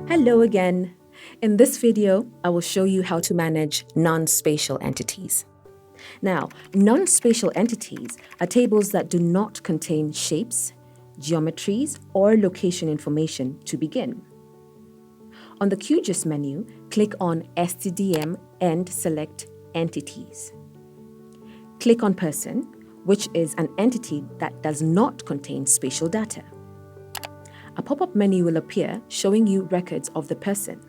Hello again. In this video, I will show you how to manage non-spatial entities. Now, non-spatial entities are tables that do not contain shapes, geometries, or location information to begin. On the QGIS menu, click on STDM and select Entities. Click on Person, which is an entity that does not contain spatial data. A pop-up menu will appear showing you records of the person.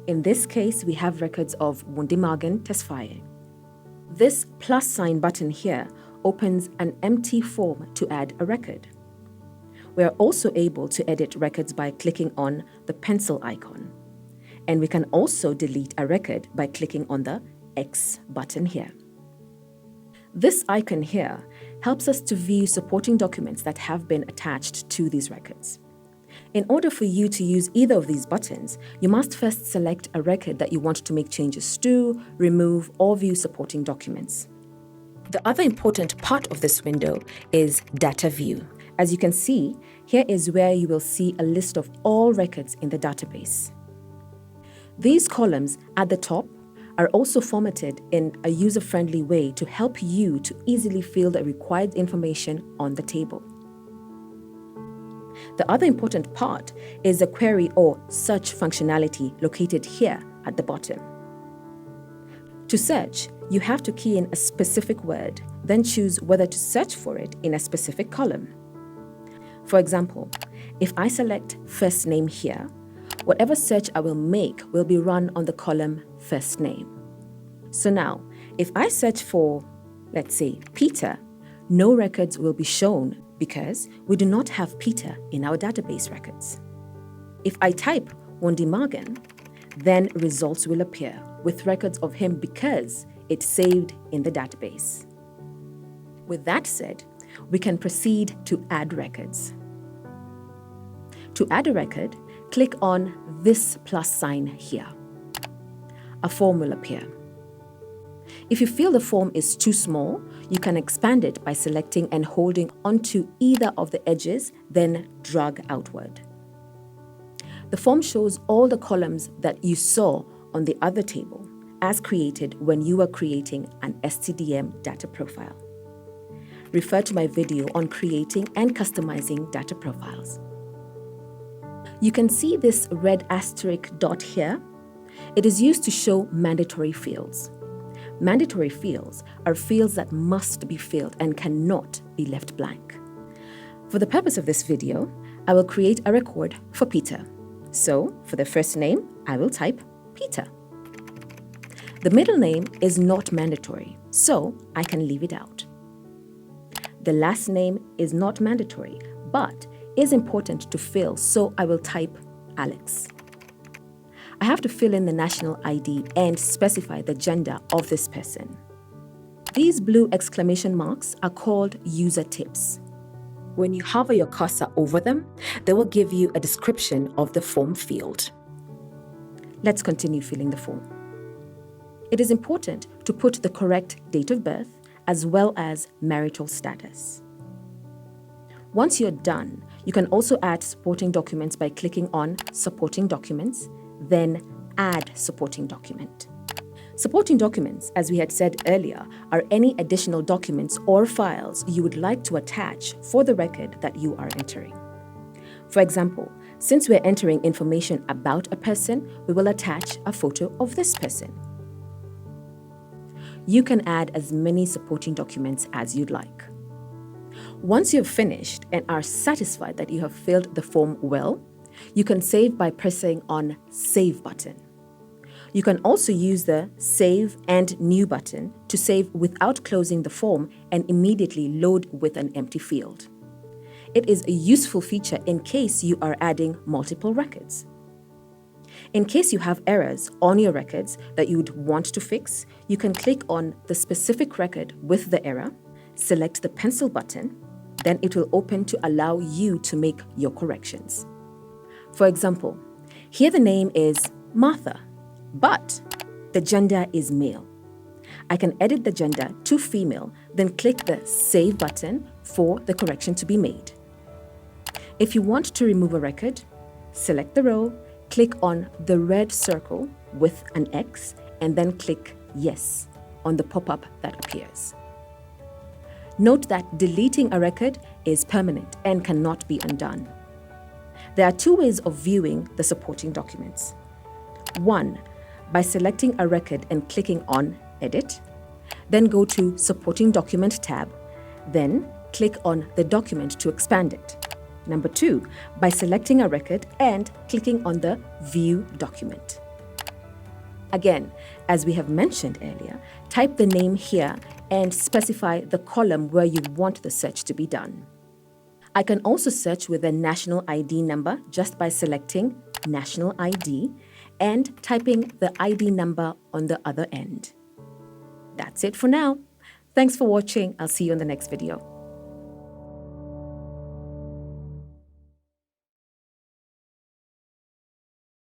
In this case, we have records of Wundimagen Tesfaye. This plus sign button here opens an empty form to add a record. We are also able to edit records by clicking on the pencil icon. And we can also delete a record by clicking on the X button here. This icon here helps us to view supporting documents that have been attached to these records. In order for you to use either of these buttons, you must first select a record that you want to make changes to, remove, or view supporting documents. The other important part of this window is Data View. As you can see, here is where you will see a list of all records in the database. These columns at the top are also formatted in a user-friendly way to help you to easily fill the required information on the table. The other important part is the query or search functionality located here at the bottom. To search, you have to key in a specific word, then choose whether to search for it in a specific column. For example, if I select first name here, whatever search I will make will be run on the column first name. So now, if I search for, let's say, Peter, no records will be shown because we do not have Peter in our database records. If I type Wundimagen, then results will appear with records of him because it's saved in the database. With that said, we can proceed to add records. To add a record, click on this plus sign here. A form will appear. If you feel the form is too small, you can expand it by selecting and holding onto either of the edges, then drag outward. The form shows all the columns that you saw on the other table as created when you were creating an STDM data profile. Refer to my video on creating and customizing data profiles. You can see this red asterisk dot here. It is used to show mandatory fields. Mandatory fields are fields that must be filled and cannot be left blank. For the purpose of this video, I will create a record for Peter. So, for the first name, I will type Peter. The middle name is not mandatory, so I can leave it out. The last name is not mandatory, but is important to fill, so I will type Alex. I have to fill in the national ID and specify the gender of this person. These blue exclamation marks are called user tips. When you hover your cursor over them, they will give you a description of the form field. Let's continue filling the form. It is important to put the correct date of birth as well as marital status. Once you're done, you can also add supporting documents by clicking on Supporting Documents, then Add Supporting Document. Supporting documents, as we had said earlier, are any additional documents or files you would like to attach for the record that you are entering. For example, since we're entering information about a person, we will attach a photo of this person. You can add as many supporting documents as you'd like. Once you've finished and are satisfied that you have filled the form well, you can save by pressing on Save button. You can also use the Save and New button to save without closing the form and immediately load with an empty field. It is a useful feature in case you are adding multiple records. In case you have errors on your records that you would want to fix, you can click on the specific record with the error, select the pencil button, then it will open to allow you to make your corrections. For example, here the name is Martha, but the gender is male. I can edit the gender to female, then click the Save button for the correction to be made. If you want to remove a record, select the row, click on the red circle with an X and then click Yes on the pop-up that appears. Note that deleting a record is permanent and cannot be undone. There are two ways of viewing the supporting documents. One, by selecting a record and clicking on Edit, then go to Supporting Document tab, then click on the document to expand it. Number two, by selecting a record and clicking on the View Document. Again, as we have mentioned earlier, type the name here and specify the column where you want the search to be done. I can also search with a national ID number just by selecting National ID and typing the ID number on the other end. That's it for now. Thanks for watching. I'll see you on the next video.